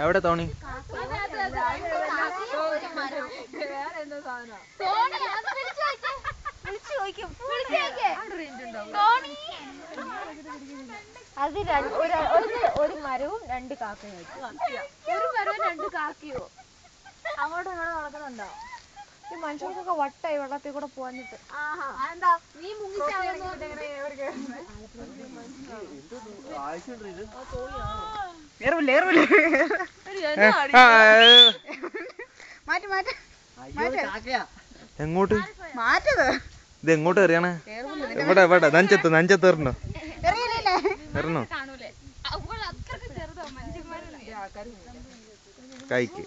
എവിടെ തോണി? അത് ഒരു മരവും 2 കാക്കയും. ഒരു മരവും 2 കാക്കയോ? അങ്ങോട്ടും ഇങ്ങോട്ടും നടക്കുന്നുണ്ടോ? ഈ മനുഷ്യർക്കൊക്കെ വട്ടായി വെള്ളത്തിൽ കൂടെ പോവാഞ്ഞിട്ട്. നീ എങ്ങോട്ട് ഇത് എങ്ങോട്ട് എറിയണേ? എവിടെ എവിടെ നഞ്ചത്ത് എറിഞ്ഞോ? എറിഞ്ഞോ കൈക്ക്?